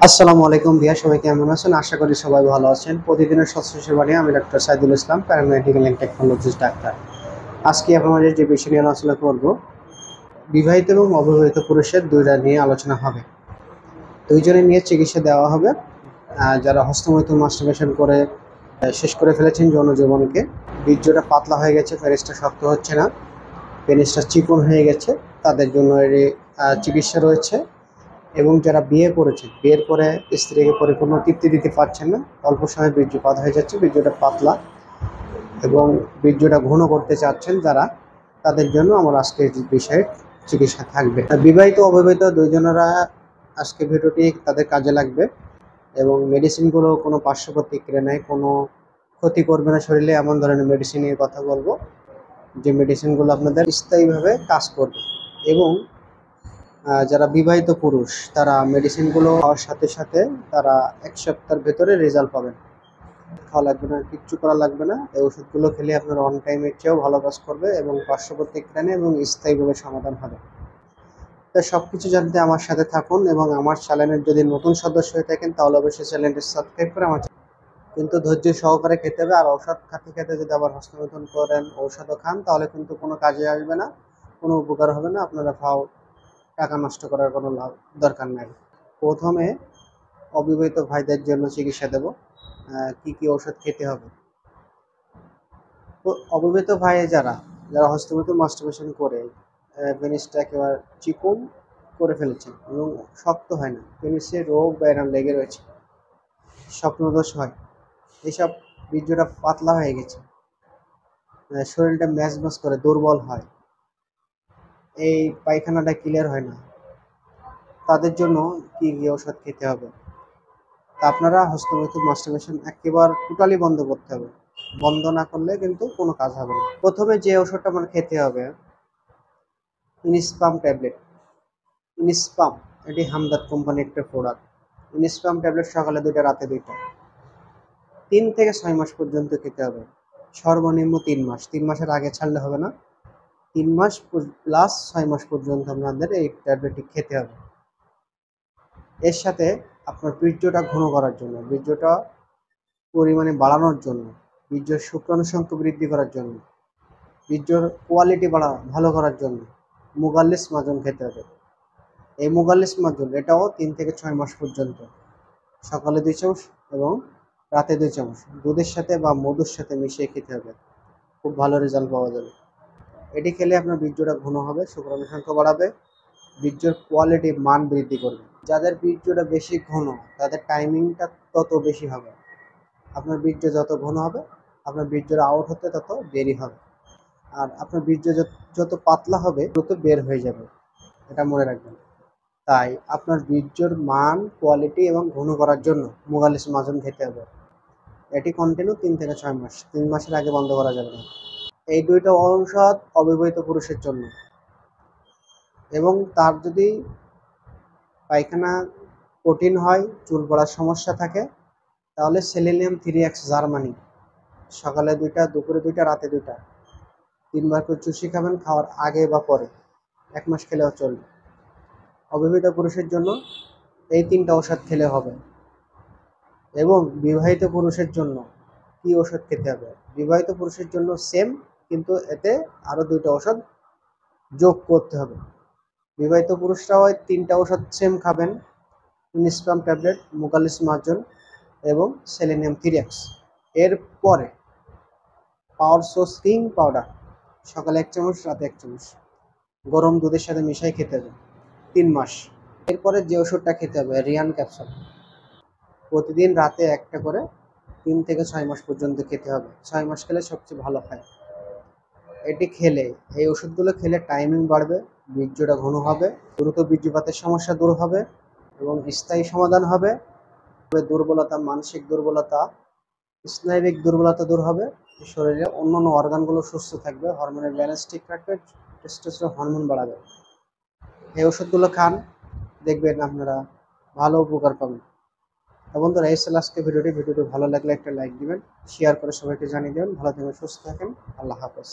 আসসালামু আলাইকুম ভিয়া, সবাই কেমন আছেন? আশা করি সবাই ভালো আছেন। প্রতিদিনের স্বাস্থ্য সেবা নিয়ে আমি doctor Saidul Islam, paramedical and technologist doctor. আজকে আপনাদের যে বিষয় নিয়ে আলোচনা করব, বিবাহিত এবং অবিবাহিত পুরুষের দুইটা নিয়ে আলোচনা হবে। দুইজনে নিয়ে চিকিৎসা দেওয়া হবে। যারা হস্তমৈথুন মাস্টারবেশন করে শেষ করে ফেলেছেন যৌন জীবনকে, বীর্যটা পাতলা হয়ে গেছে, পেনিসটা শক্ত হচ্ছে না, পেনিসটা চিকন হয়ে গেছে, তাদের জন্য এর চিকিৎসা রয়েছে। এবং যারা বিয়ে করেছেন, বিয়ের পরে স্ত্রীকে পরিপূর্ণ তৃপ্তি দিতে পারছেন না, অল্প সময়ে বীর্যপাত হয়ে যাচ্ছে, বীর্যটা পাতলা এবং বীর্যটা ঘন করতে চাচ্ছেন যারা, তাদের জন্য আমার আজকের বিষয়ে চিকিৎসা থাকবে। বিবাহিত অবিবাহিত দুইজনেরা আজকে ভিডিওটি তাদের কাজে লাগবে এবং মেডিসিনগুলো কোনো পার্শ্ব প্রতিক্রিয়া নেই, কোনো ক্ষতি করবে না শরীরে, এমন ধরনের মেডিসিনের কথা বলবো যে মেডিসিনগুলো আপনাদের স্থায়ীভাবে কাজ করবে। এবং যারা বিবাহিত পুরুষ, তারা মেডিসিনগুলো খাওয়ার সাথে সাথে তারা 1 সপ্তাহের ভেতরে রেজাল্ট পাবেন। খাওয়া লাগবে না, কিচ্ছু করা লাগবে না। এই ওষুধগুলো খেলে আপনার অন টাইমের চেয়েও ভালো কাজ করবে এবং পার্শ্ব প্রতিক্রিয়া নেই এবং স্থায়ীভাবে সমাধান হবে। তো সব কিছু জানতে আমার সাথে থাকুন এবং আমার চ্যানেলের যদি নতুন সদস্য হয়ে থাকেন তাহলে অবশ্যই চ্যানেলটি সাবস্ক্রাইব করে আমার কিন্তু ধৈর্য সহকারে খেতে হবে। আর ঔষধ খেতে খেতে যদি আবার হস্তমৈথুন করেন, ঔষধও খান, তাহলে কিন্তু কোনো কাজে আসবে না, কোনো উপকার হবে না। আপনারা টাকা নষ্ট করার কোনো দরকার নাই। প্রথমে অবিবাহিত ভাইদের জন্য চিকিৎসা দেব, কি কি ওষুধ খেতে হবে। তো অবিবাহিত ভাই যারা যারা হস্তমৈথুন মাস্টারবেশন করে পেনিসটা একেবারে চিকন করে ফেলেছেন এবং শক্ত হয় না, পেনিসে রোগ বা এরম লেগে রয়েছে, স্বপ্নদোষ হয়, এইসব, বীর্যটা পাতলা হয়ে গেছে, শরীরটা ম্যাজ ম্যাজ করে, দুর্বল হয়, এই পায়খানাটা ক্লিয়ার হয় না, তাদের জন্য কি কি ওষুধ খেতে হবে। তা আপনারা হস্তমৈথুন মাস্টারবেশন একেবারে টোটালি বন্ধ করতে হবে। বন্ধ না করলে কিন্তু কোনো কাজ হবে না। প্রথমে যে ওষুধটা আমার খেতে হবে, ইনিসপাম ট্যাবলেট। ইনিসপাম এটি হামদার্দ কোম্পানির একটা প্রোডাক্ট। ইনিসপাম ট্যাবলেট সকালে 2টা, রাতে 2টা, 3 থেকে 6 মাস পর্যন্ত খেতে হবে। সর্বনিম্ন 3 মাস, 3 মাসের আগে ছাড়লে হবে না। 3 মাস প্লাস 6 মাস পর্যন্ত আপনাদের এই ট্যাবলেটটি খেতে হবে। এর সাথে আপনার বীর্যটা ঘন করার জন্য, বীর্যটা পরিমাণে বাড়ানোর জন্য, বীর্যের শুক্রাণু সংখ্যা বৃদ্ধি করার জন্য, বীর্যর কোয়ালিটি ভালো করার জন্য মুগাল্লিস মাজন খেতে হবে। এই মুগাল্লিস মাজন এটাও 3 থেকে 6 মাস পর্যন্ত সকালে 2 চামচ এবং রাতে 2 চামচ দুধের সাথে বা মধুর সাথে মিশিয়ে খেতে হবে। খুব ভালো রেজাল্ট পাওয়া যাবে। এটি খেলে আপনার বীর্যটা ঘন হবে, শুক্রাণু সংখ্যা বাড়াবে, বীর্যের কোয়ালিটি মান বৃদ্ধি করবে। যাদের বীর্যটা বেশি ঘন তাদের টাইমিংটা তত বেশি হবে। আপনার বীর্য যত ঘন হবে, আপনার বীর্যের আউট হতে তত দেরি হবে। আর আপনার বীর্য যত পাতলা হবে তত বের হয়ে যাবে, এটা মনে রাখবেন। তাই আপনার বীর্যর মান, কোয়ালিটি এবং ঘন করার জন্য মুগালিস মাজন খেতে হবে। এটি কন্টিনিউ 3 থেকে 6 মাস, 3 মাসের আগে বন্ধ করা যাবে না। এই দুইটা ঔষধ অবিবাহিত পুরুষের জন্য। এবং তার যদি পায়খানা কঠিন হয়, চুল পড়ার সমস্যা থাকে, তাহলে সেলেনিয়াম 3X জার্মানি সকালে 2টা, দুপুরে 2টা, রাতে 2টা, 3 বার করে চুষি খাবেন, খাওয়ার আগে বা পরে, 1 মাস খেলেও চলবে। অবিবাহিত পুরুষের জন্য এই 3টা ওষুধ খেলে হবে। এবং বিবাহিত পুরুষের জন্য কি ওষুধ খেতে হবে? বিবাহিত পুরুষের জন্য সেম, কিন্তু এতে আরও 2টা ওষুধ যোগ করতে হবে। বিবাহিত পুরুষরাও ওই 3টা ওষুধ সেম খাবেন, ইনিসপাম ট্যাবলেট, মুগালিস মাজন এবং সেলেনিয়াম 3X। এরপরে পাওয়ার সোর্স কিং পাউডার সকালে 1 চামচ, রাতে 1 চামচ গরম দুধের সাথে মিশিয়ে খেতে হবে 3 মাস। এরপরে যে ওষুধটা খেতে হবে, রিয়ান ক্যাপসুল, প্রতিদিন রাতে 1টা করে 3 থেকে 6 মাস পর্যন্ত খেতে হবে। 6 মাস খেলে সবচেয়ে ভালো হয়। এটি খেলে, এই ওষুধগুলো খেলে টাইমিং বাড়বে, বীর্যটা ঘন হবে, দ্রুত বীর্যপাতের সমস্যা দূর হবে এবং স্থায়ী সমাধান হবে। দুর্বলতা, মানসিক দুর্বলতা, স্নায়বিক দুর্বলতা দূর হবে, শরীরে অন্যান্য অর্গানগুলো সুস্থ থাকবে, হরমোনের ব্যালেন্স ঠিক রাখবে, টেস্টোস্টেরন হরমোন বাড়াবে। এই ওষুধগুলো খান, দেখবেন আপনারা ভালো উপকার পাবেন। বন্ধুরা, এই ছিল আজকে ভিডিওটি ভালো লাগলে একটা লাইক দিবেন, শেয়ার করে সবাইকে জানিয়ে দেবেন। ভালো থাকবেন, সুস্থ থাকেন, আল্লাহ হাফেজ।